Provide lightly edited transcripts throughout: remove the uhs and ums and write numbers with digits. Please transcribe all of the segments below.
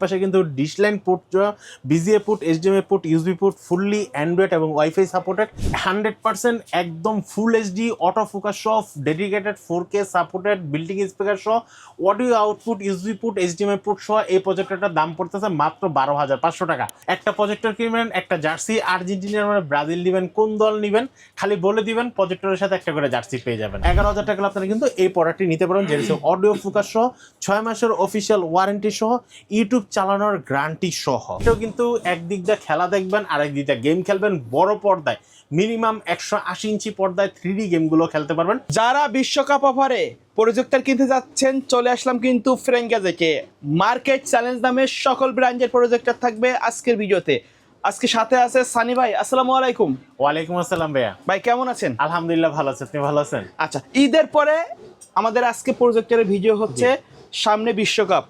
পাশে কিন্তু dish line port, VGA port, HDMI port, USB port, fully Android এবং WiFi supported, 100% একদম full HD auto focus সহ, dedicated 4K supported, building speaker সহ, audio output, USB port, HDMI port সহ এই প্রজেক্টরটার দাম পড়তেছে মাত্র 12,500 টাকা। একটা প্রজেক্টর কিনবেন, একটা জার্সি, আর্জেন্টিনার মানে ব্রাজিল নেবেন, কোন দল নেবেন খালি বলে দিবেন, প্রজেক্টরের সাথে একটা করে জার্সি পেয়ে যাবেন। 11,000 টাকা আপনারা কিন্তু এই প্রোডাক্টটি নিতে পারেন, যেটা অডিও ফোকাস সহ, 6 মাসের অফিসিয়াল ওয়ারেন্টি সহ, ইউটিউব চালানোর গ্যারান্টি সহ। এটাও কিন্তু একদিক দিয়ে খেলা দেখবেন, আরেক দিক দিয়ে গেম খেলবেন বড় পর্দায়, মিনিমাম 180 ইঞ্চি পর্দায় 3D গেমগুলো খেলতে পারবেন। যারা বিশ্বকাপ অফারে প্রজেক্টর কিনতে যাচ্ছেন চলে আসলাম কিন্তু ফ্রেন গ্যাজেটে। মার্কেট চ্যালেঞ্জ নামে সকল ব্র্যান্ডের প্রজেক্টর থাকবে আজকের ভিডিওতে। আজকে সাথে আছে সানি ভাই। আসসালামু আলাইকুম। ওয়ালাইকুম আসসালাম ভাইয়া। ভাই কেমন আছেন? আলহামদুলিল্লাহ ভালো আছি, আপনি ভালো আছেন? আচ্ছা, ঈদের পরে আমাদের আজকে প্রজেক্টরের ভিডিও হচ্ছে, সামনে বিশ্বকাপ,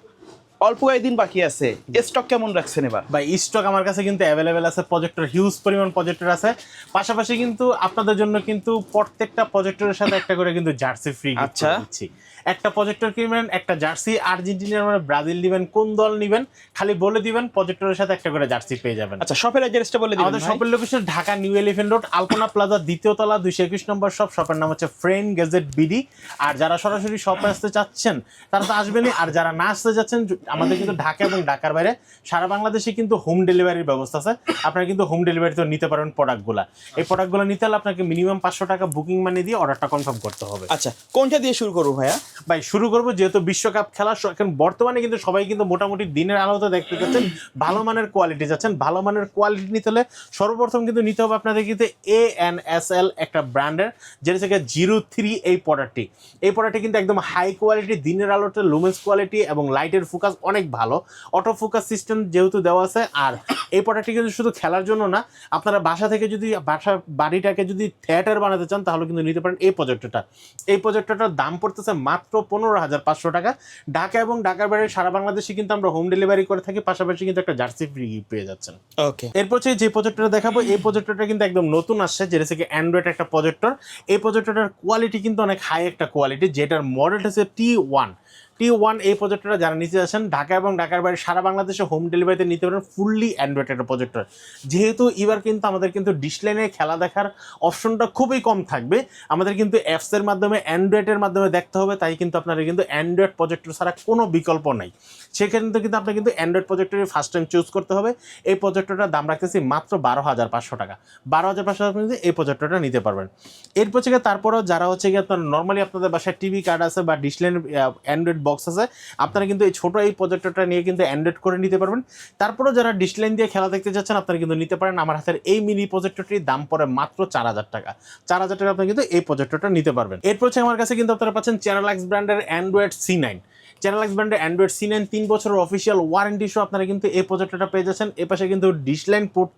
অল্প কয়েকদিন বাকি আছে, স্টক কেমন রাখছেন এবার? ভাই স্টক আমার কাছে কিন্তু অ্যাভেলেবেল আছে, প্রজেক্টর হিউজ পরিমাণ প্রজেক্টর আছে। পাশাপাশি কিন্তু আপনাদের জন্য কিন্তু প্রত্যেকটা প্রজেক্টরের সাথে একটা করে কিন্তু জার্সি ফ্রি আচ্ছা দিচ্ছি। একটা প্রজেক্টর কিনবেন, একটা জার্সি, আর্জেন্টিনার মানে ব্রাজিল নেবেন, কোন দল নেবেন খালি বলে দিবেন, প্রজেক্টরের সাথে একটা করে জার্সি পেয়ে যাবেন। আচ্ছা, শপের অ্যাড্রেসটা বলে দিবেন। আমাদের শপের location Dhaka new elephant road, Alpana plaza, দ্বিতীয় তলা, 221 নম্বর শপ। শপের নাম হচ্ছে ফ্রেন গ্যাজেট বিডি। আর যারা সরাসরি শপে আসতে চাচ্ছেন তারা তো আসবেনই, আর যারা না আসতে যাচ্ছেন, আমাদের কিন্তু ঢাকা এবং ঢাকার বাইরে সারা বাংলাদেশে কিন্তু হোম ডেলিভারির ব্যবস্থা আছে। আপনারা কিন্তু হোম ডেলিভারিতেও নিতে পারেন প্রোডাক্টগুলো। এই প্রোডাক্টগুলো নিতে হলে আপনাকে মিনিমাম 500 টাকা বুকিং মানি দিয়ে অর্ডারটা কনফার্ম করতে হবে। আচ্ছা, কোনটা দিয়ে শুরু করবো ভাইয়া? ভাই শুরু করবো, যেহেতু বিশ্বকাপ খেলা এখন বর্তমানে কিন্তু সবাই কিন্তু মোটামুটি দিনের আলোতে দেখতে যাচ্ছেন, ভালো মানের কোয়ালিটি যাচ্ছেন। ভালো মানের কোয়ালিটি নিতে হলে সর্বপ্রথম কিন্তু নিতে হবে আপনাদের কিন্তু ANSL একটা ব্র্যান্ডের, যেটা থেকে 03 এই প্রোডাক্টটি। এই প্রোডাক্টটি কিন্তু একদম হাই কোয়ালিটি, দিনের আলোতে লুমেন্স কোয়ালিটি এবং লাইটের ফোকাস অনেক ভালো, অটো ফোকাস সিস্টেম যেহেতু দেওয়া আছে। আর এই প্রোডাক্টটি কিন্তু শুধু খেলার জন্য না, আপনারা বাসা থেকে যদি বাড়িটাকে যদি থিয়েটার বানাতে চান তাহলে কিন্তু নিতে পারেন এই প্রজেক্টরটা। এই প্রজেক্টরটার দাম পড়তেছে মাত্র 15,500 টাকা। ঢাকা এবং ঢাকার বাইরে সারা বাংলাদেশে কিন্তু আমরা হোম ডেলিভারি করে থাকি, পাশাপাশি কিন্তু একটা জার্সি ফ্রি পেয়ে যাচ্ছেন। ওকে, এরপর যে প্রজেক্টরটা দেখাবো, এই প্রজেক্টরটা কিন্তু একদম নতুন আসছে, যেটা থেকে অ্যান্ড্রয়েড একটা প্রজেক্টর। এই প্রজেক্টরটার কোয়ালিটি কিন্তু অনেক হাই একটা কোয়ালিটি, যেটার মডেলটা হচ্ছে T1 এই প্রজেক্টরটা যারা নিতে যাচ্ছেন ঢাকা এবং ঢাকার বাইরে সারা বাংলাদেশে হোম ডেলিভারিতে নিতে পারেন ফুললি অ্যান্ড্রয়েড একটা প্রজেক্টর। যেহেতু এবার কিন্তু আমাদের কিন্তু ডিশ লাইনে খেলা দেখার অপশনটা খুবই কম থাকবে, আমাদের কিন্তু অ্যাপসের মাধ্যমে অ্যান্ড্রয়েডের মাধ্যমে দেখতে হবে, তাই কিন্তু আপনারা কিন্তু অ্যান্ড্রয়েড প্রজেক্টর ছাড়া কোনো বিকল্প নাই। সেক্ষেত্রে কিন্তু আপনার কিন্তু অ্যান্ড্রয়েড প্রজেক্টরই ফার্স্ট টাইম চুজ করতে হবে। এই প্রজেক্টরটার দাম রাখতেছি মাত্র 12,500 টাকা। 12,500 টাকা কিন্তু এই প্রজেক্টরটা নিতে পারবেন। এরপর থেকে তারপরেও যারা হচ্ছে গিয়ে আপনার নর্মালি আপনাদের বাসায় টিভি কার্ড আছে বা ডিশ লাইন অ্যান্ড্রয়েড বক্স আছে, আপনারা কিন্তু এই ছোটো এই প্রজেক্টরটা নিয়ে কিন্তু অ্যান্ড্রয়েড করে নিতে পারবেন। তারপরেও যারা ডিশ লাইন দিয়ে খেলা দেখতে যাচ্ছেন আপনারা কিন্তু নিতে পারেন আমার হাতের এই মিনি প্রজেক্টরটির দাম পড়ে মাত্র 4,000 টাকা। 4,000 টাকা আপনি কিন্তু এই প্রজেক্টরটা নিতে পারবেন। এরপর হচ্ছে আমার কাছে কিন্তু আপনারা পাচ্ছেন চ্যানেলাক্স ব্র্যান্ডের অ্যান্ড্রয়েড C9। চ্যানেলাক্স ব্র্যান্ডের অ্যান্ড্রয়েড C9 3 বছরের অফিসিয়াল ওয়ারেন্টি সহ আপনারা কিন্তু এই প্রজেক্টরটা পেয়ে যাচ্ছেন। এ পাশে কিন্তু dish line port,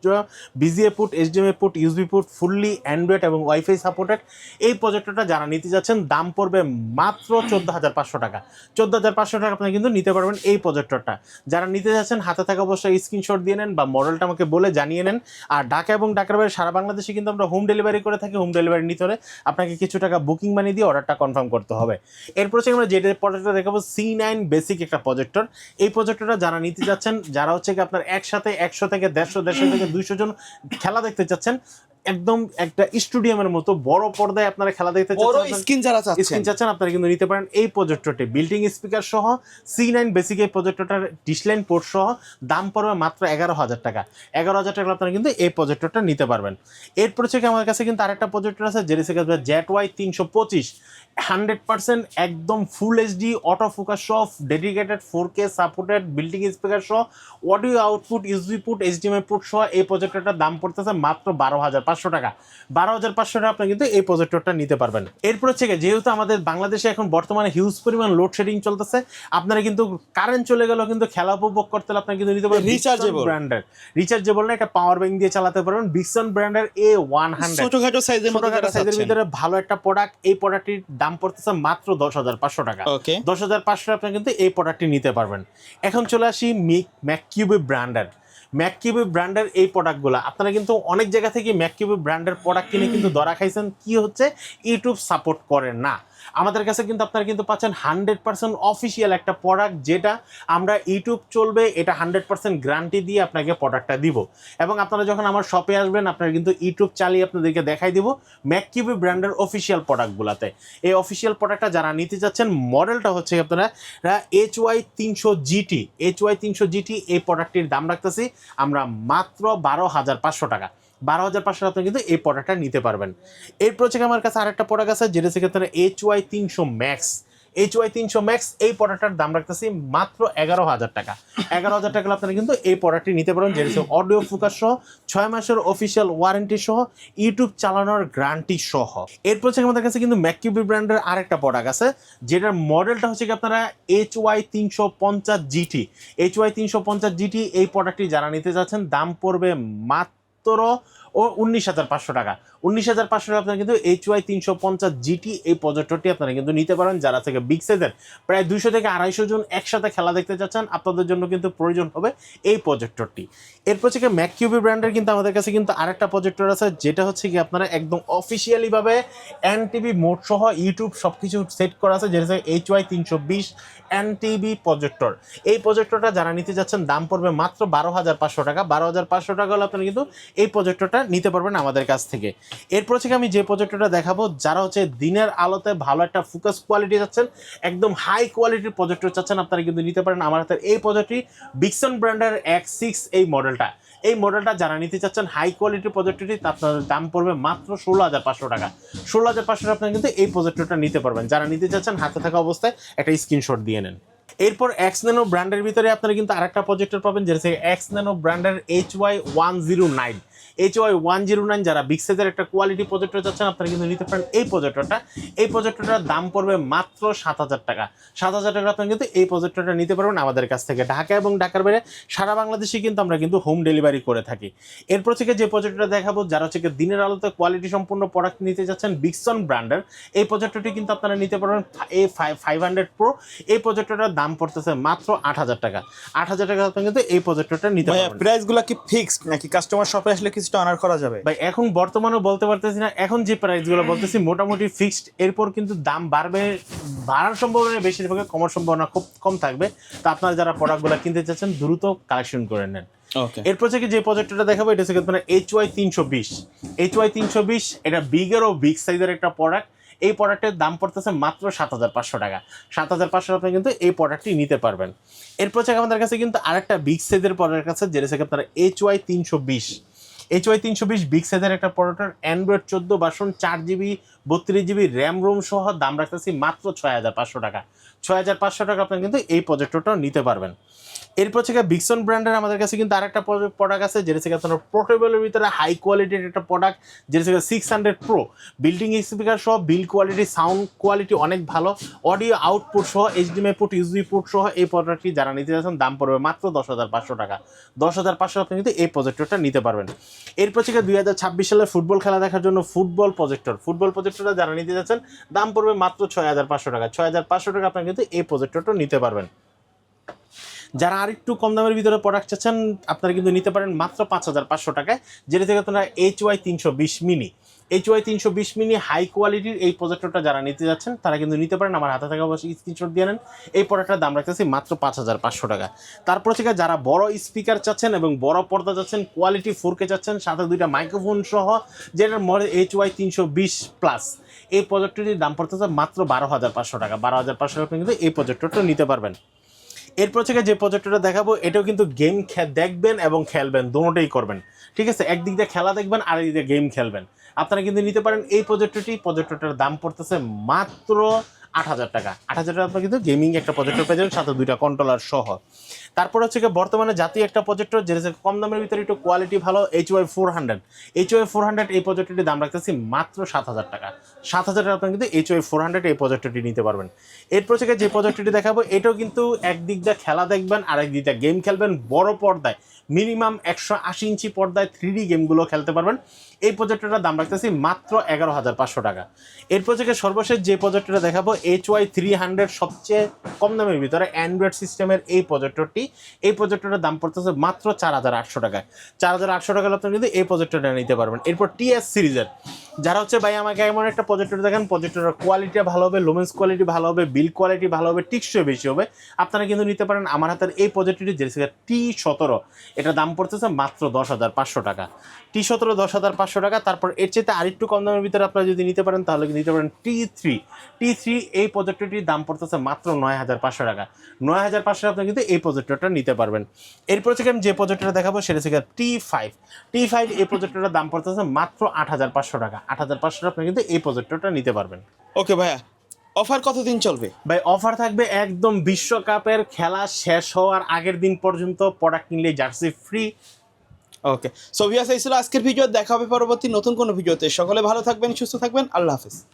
VGA port, HDMI port, USB port, fully Android এবং ওয়াইফাই সাপোর্টেড। এই প্রজেক্টরটা যারা নিতে যাচ্ছেন দাম পড়বে মাত্র 14,500 টাকা। 14,500 টাকা আপনি কিন্তু নিতে পারবেন এই প্রজেক্টরটা। যারা নিতে যাচ্ছেন হাতে থাকা অবশ্যই স্ক্রিনশট দিয়ে নেন বা মডেলটা আমাকে বলে জানিয়ে নেন। আর ঢাকা এবং ঢাকার বাইরে সারা বাংলাদেশে কিন্তু আমরা হোম ডেলিভারি করে থাকি। হোম ডেলিভারি নিতে হলে আপনাকে কিছু টাকা বুকিং মানি দিয়ে অর্ডারটা কনফার্ম করতে হবে। এরপর হচ্ছে আমরা যেটা প্রজেক্টর দেখাবো C9 বেসিক একটা প্রজেক্টর। এই প্রজেক্টরটা যারা নিতে যাচ্ছেন, যারা হচ্ছে কি আপনার একসাথে 100 থেকে 150 থেকে 200 জন খেলা দেখতে চাচ্ছেন, একদম একটা স্টেডিয়ামের মতো বড় পর্দায় আপনারা খেলা দেখতে চাচ্ছেন, আপনারা কিন্তু নিতে পারেন এই প্রজেক্টরটি। বিল্ডিং স্পিকার সহ C9 বেসিক এই প্রজেক্টরটার ডিশ লাইন পোর্ট সহ দাম পড়বে মাত্র 11,000 টাকা। 11,000 টাকা আপনারা কিন্তু এই প্রজেক্টরটা নিতে পারবেন। এরপর থেকে আমার কাছে কিন্তু আরেকটা প্রজেক্টর আছে, যেটা থেকে ZY325, 100% একদম ফুল এইচডি অটো ফোকাস সহ, dedicated 4K supported, building speaker সহ, audio output, USB port, HDMI port সহ এই প্রজেক্টরটার দাম পড়তেছে মাত্র 12,500 টাকা। 12,500 টাকা আপনি কিন্তু এই প্রজেক্টরটা নিতে পারবেন। এরপর হচ্ছে যেহেতু আমাদের বাংলাদেশে এখন বর্তমানে হিউজ পরিমাণ লোডশেডিং চলতেছে, আপনারা কিন্তু কারেন্ট চলে গেলেও কিন্তু খেলা উপভোগ করতে হলে আপনারা কিন্তু নিতে পারবেন রিচার্জেবল না, একটা পাওয়ার ব্যাংক দিয়ে চালাতে পারবেন বিকসন ব্র্যান্ডের A100 ছোটখাটো সাইজের ভিতরে ভালো একটা প্রোডাক্ট। এই প্রোডাক্টটির দাম পড়তেছে মাত্র 10,500 টাকা। 10,500 আপনি কিন্তু এই প্রোডাক্টটি নিতে পারবেন। এখন চলে আসি ম্যাককিউবি ব্র্যান্ডের এই প্রোডাক্টগুলো। আপনারা কিন্তু অনেক জায়গা থেকে ম্যাককিউবি ব্র্যান্ডের প্রোডাক্ট কিনে কিন্তু ধরা খাইছেন কি হচ্ছে, ইউটিউব সাপোর্ট করে না। আমাদের কাছে কিন্তু আপনারা কিন্তু পাচ্ছেন 100% অফিসিয়াল একটা প্রোডাক্ট, যেটা আমরা ইউটিউব চলবে এটা 100% গ্যারান্টি দিয়ে আপনাকে প্রোডাক্টটা দিব। এবং আপনারা যখন আমার শপে আসবেন আপনারা কিন্তু ইউটিউব চালিয়ে আপনাদেরকে দেখাই দিব ম্যাককিউবি ব্র্যান্ডের অফিসিয়াল প্রোডাক্টগুলোতে। এই অফিসিয়াল প্রোডাক্টটা যারা নিতে যাচ্ছেন, মডেলটা হচ্ছে আপনারা HY300GT। HY300GT এই প্রোডাক্টটির দাম রাখতেছি আমরা মাত্র 12,500 টাকা। 12,500 আপনি কিন্তু এই প্রোডাক্টটা নিতে পারবেন। এরপর হচ্ছে আমার কাছে আরেকটা প্রোডাক্ট আছে যেটা হচ্ছে আপনারা HY300 ম্যাক্স। HY300 ম্যাক্স এই প্রোডাক্টটার দাম রাখতেছি মাত্র 11,000 টাকা। 11,000 টাকা আপনারা কিন্তু এই প্রোডাক্টটি নিতে পারেন, যেটা হচ্ছে অডিও ফোকাস সহ, 6 মাসের অফিসিয়াল ওয়ারেন্টি সহ, ইউটিউব চালানোর গ্যারান্টি সহ। এরপর হচ্ছে আমাদের কাছে কিন্তু ম্যাককিউবি ব্র্যান্ডের আরেকটা প্রোডাক্ট আছে, যেটার মডেলটা হচ্ছে কি আপনারা HY350GT। HY350GT এই প্রোডাক্টটি যারা নিতে যাচ্ছেন দাম পড়বে মাত্র 19,500 টাকা। 19,500 টাকা আপনারা কিন্তু HY350GT এই প্রজেক্টরটি আপনারা কিন্তু নিতে পারেন। যারা থেকে বিগ সাইজের প্রায় 200 থেকে 250 জন একসাথে খেলা দেখতে চাচ্ছেন, আপনাদের জন্য কিন্তু প্রয়োজন হবে এই প্রজেক্টরটি। এরপর থেকে ম্যাককিউবি ব্র্যান্ডের কিন্তু আমাদের কাছে কিন্তু আরেকটা প্রজেক্টর আছে, যেটা হচ্ছে কি আপনারা একদম অফিসিয়ালিভাবে NTV মোড সহ ইউটিউব সব কিছু সেট করা আছে, যেটা হচ্ছে HY320 NTV প্রজেক্টর। এই প্রজেক্টরটা যারা নিতে যাচ্ছেন দাম পড়বে মাত্র 12,500 টাকা। 12,500 টাকা হলে আপনারা কিন্তু এই প্রজেক্টরটা নিতে পারবেন আমাদের কাছ থেকে। এরপর হচ্ছে আমি যে প্রজেক্টরটা দেখাবো, যারা হচ্ছে দিনের আলোতে ভালো একটা ফোকাস কোয়ালিটি চাচ্ছেন, একদম হাই কোয়ালিটির প্রজেক্টর চাচ্ছেন, আপনারা কিন্তু নিতে পারেন আমার হাতের এই প্রজেক্টটি বিকসন ব্র্যান্ডের X6 এই মডেলটা। এই মডেলটা যারা নিতে চাচ্ছেন হাই কোয়ালিটির প্রজেক্টরটি, আপনাদের দাম পড়বে মাত্র 16,500 টাকা। 16,500 টাকা আপনারা কিন্তু এই প্রজেক্টরটা নিতে পারবেন। যারা নিতে চাচ্ছেন হাতে থাকা অবস্থায় একটা স্ক্রিনশট দিয়ে নেন। এরপর Xnano ব্র্যান্ডের ভিতরে আপনারা কিন্তু আরেকটা প্রজেক্টর পাবেন, যেটা হচ্ছে Xnano ব্র্যান্ডের HY109। HY109 যারা বিগ সাইজের একটা কোয়ালিটি প্রজেক্টর চাচ্ছেন, আপনারা কিন্তু নিতে পারেন এই প্রজেক্টরটা। এই প্রজেক্টরটার দাম পড়বে মাত্র 7,000 টাকা। 7,000 টাকা আপনারা কিন্তু এই প্রজেক্টরটা নিতে পারবেন আমাদের কাছ থেকে। ঢাকা এবং ঢাকার বাইরে সারা বাংলাদেশে কিন্তু আমরা কিন্তু হোম ডেলিভারি করে থাকি। এরপর থেকে যে প্রজেক্টরটা দেখাবো, যারা হচ্ছে দিনের আলোতে কোয়ালিটি সম্পূর্ণ প্রোডাক্ট নিতে যাচ্ছেন বিকসন ব্র্যান্ডের, এই প্রজেক্টরটি কিন্তু আপনারা নিতে পারবেন A500 Pro। এই প্রজেক্টরটার দাম পড়তেছে মাত্র 8,000 টাকা। 8,000 টাকা আপনারা কিন্তু এই প্রজেক্টরটা নিতে পারবেন। প্রাইসগুলো কি ফিক্সড নাকি কাস্টমার শপে আসলে কিছুটা অনার করা যাবে? ভাই এখন বর্তমানে বলতে পারতেছি না, এখন যে প্রাইসগুলো বলতেছি মোটামুটি ফিক্সড। এরপর কিন্তু দাম বাড়বে, বাড়ার সম্ভাবনা বেশি থাকবে, কমার সম্ভাবনা খুব কম থাকবে। তো আপনারা যারা প্রোডাক্টগুলো কিনতে চাচ্ছেন দ্রুত কালেকশন করে নেন। এরপর থেকে যে প্রজেক্টরটা দেখাবো, এটা হচ্ছে আপনার HY320। HY320 এটা বিগেরও বিগ সাইজের একটা প্রোডাক্ট। এই প্রোডাক্টের দাম পড়তেছে মাত্র 7,500 টাকা। 7,500 আপনি কিন্তু এই প্রোডাক্টটি নিতে পারবেন। এরপর থেকে আমাদের কাছে কিন্তু আরেকটা বিগ সাইজের প্রোডাক্ট আছে, যেটা হচ্ছে আপনার HY320। HY320 বিগ সাইজের একটা প্রোডাক্টের Android 14 version 4GB 32GB RAM ROM সহ দাম রাখতেছি মাত্র 6,500 টাকা। 6,500 টাকা আপনি কিন্তু এই প্রজেক্টরটাও নিতে পারবেন। এরপর থেকে বিকসন ব্র্যান্ডের আমাদের কাছে কিন্তু আরেকটা প্রোডাক্ট আছে, যেটা থেকে আপনার পোর্টেবলের ভিতরে হাই কোয়ালিটির একটা প্রোডাক্ট, যেটা থেকে 600 Pro বিল্ডিং স্পিকার সহ, বিল্ড কোয়ালিটি, সাউন্ড কোয়ালিটি অনেক ভালো, অডিও আউটপুট সহ, HDMI পোর্ট, USB পোর্ট সহ এই প্রোডাক্টটি যারা নিতে যাচ্ছেন দাম পড়বে মাত্র 10,500 টাকা। 10,500 আপনি কিন্তু এই প্রজেক্টরটা নিতে পারবেন। এরপর থেকে 2026 সালে ফুটবল খেলা দেখার জন্য ফুটবল প্রজেক্টরটা যারা নিতে যাচ্ছেন দাম পড়বে মাত্র 6,500 টাকা। 6,500 টাকা আপনি কিন্তু এই প্রজেক্টরটা নিতে পারবেন। যারা আরেকটু কম দামের ভিতরে প্রোডাক্ট চাচ্ছেন, আপনারা কিন্তু নিতে পারেন মাত্র 5,500 টাকায়, যেটা থেকে আপনারা HY320 mini. HY320 mini high কোয়ালিটির এই প্রজেক্টরটা যারা নিতে যাচ্ছেন তারা কিন্তু নিতে পারেন। আমার হাতে থাকা অবশ্যই স্ক্রিনশট দিয়ে নেন। এই প্রোডাক্টটার দাম রাখতেছি মাত্র 5,500 টাকা। তারপর থেকে যারা বড় স্পিকার চাচ্ছেন এবং বড় পর্দা চাচ্ছেন, কোয়ালিটি 4K চাচ্ছেন, সাথে 2টা মাইক্রোফোন সহ, যেটার মডেল HY320+, এই প্রজেক্টরটির দাম পড়তেছে মাত্র 12,500 টাকা। 12,500 টাকা কিন্তু এই প্রজেক্টরটা নিতে পারবেন। এরপর থেকে যে প্রজেক্টরটা দেখাবো, এটাও কিন্তু গেম দেখবেন এবং খেলবেন, দুটোটাই করবেন, ঠিক আছে? একদিক দিয়ে খেলা দেখবেন আর একদিক দিয়ে গেম খেলবেন, আপনারা কিন্তু নিতে পারেন এই প্রজেক্টরটার দাম পড়তেছে মাত্র 8,000 টাকা। 8,000 টাকা আপনার কিন্তু গেমিং একটা প্রজেক্টর পেয়ে যাবেন, সাথে 2টা কন্ট্রোলার সহ। তারপর হচ্ছে বর্তমানে জাতীয় একটা প্রজেক্টর, যেটা কম দামের ভিতরে একটু কোয়ালিটি ভালো, HY400। HY400 এই প্রজেক্টরটির দাম রাখতেছি মাত্র 7,000 টাকা। 7,000 টাকা আপনার কিন্তু HY400 এই প্রজেক্টরটি নিতে পারবেন। এরপর থেকে যে প্রজেক্টরটি দেখাবো, এটাও কিন্তু একদিক দিয়ে খেলা দেখবেন আর একদিক দিয়ে গেম খেলবেন, বড় পর্দায় মিনিমাম 180 ইঞ্চি পর্দায় 3D গেমগুলো খেলতে পারবেন। এই প্রজেক্টরটার দাম রাখতেছি মাত্র 11,500 টাকা। এরপর থেকে সর্বশেষ যে প্রজেক্টরটা দেখাবো, HY300 সবচেয়ে কম দামের ভিতরে অ্যান্ড্রয়েড সিস্টেমের এই প্রজেক্টরটি, এই প্রজেক্টরের দাম পড়তেছে মাত্র 4800 টাকায়। 4800 টাকা আপনি কিন্তু এই প্রজেক্টরটা নিতে পারবেন। এরপর টিএস সিরিজের যারা হচ্ছে ভাই আমাকে এমন একটা প্রজেক্টর দেখেন, প্রজেক্টরের কোয়ালিটি ভালো হবে, লুমেন্স কোয়ালিটি ভালো হবে, বিল কোয়ালিটি ভালো হবে, টিকসই বেশি হবে, আপনারা কিন্তু নিতে পারেন আমার হাতের এই প্রজেক্টরটি যেটা T17। এটা দাম পড়তেছে মাত্র 10,500 টাকা। T17 10,500 টাকা। তারপর এর চাইতে আরেকটু কম দামের ভিতরে আপনারা যদি নিতে পারেন তাহলে নিতে পারেন T3 এই প্রজেক্টরটির দাম পড়তেছে মাত্র 9,500 টাকা। 9,500 আপনি কিন্তু এই প্রজেক্টরটা নিতে পারবেন। এরপর থেকে আমি যে প্রজেক্টরটা দেখাবো সেটা হচ্ছে T5 এই প্রজেক্টরটার দাম পড়তেছে মাত্র 8,500 টাকা। 8,500 আপনি কিন্তু এই প্রজেক্টরটা নিতে পারবেন। ওকে ভাইয়া, অফার কতদিন চলবে? ভাই অফার থাকবে একদম বিশ্বকাপের খেলা শেষ হওয়ার আগের দিন পর্যন্ত, প্রোডাক্ট কিনলে জার্সি ফ্রি। ওকে, সো ভিউয়ার্স এই ছিল আজকের ভিডিও। দেখা হবে পরবর্তী নতুন কোনো ভিডিওতে। সকলে ভালো থাকবেন, সুস্থ থাকবেন, আল্লাহ হাফেজ।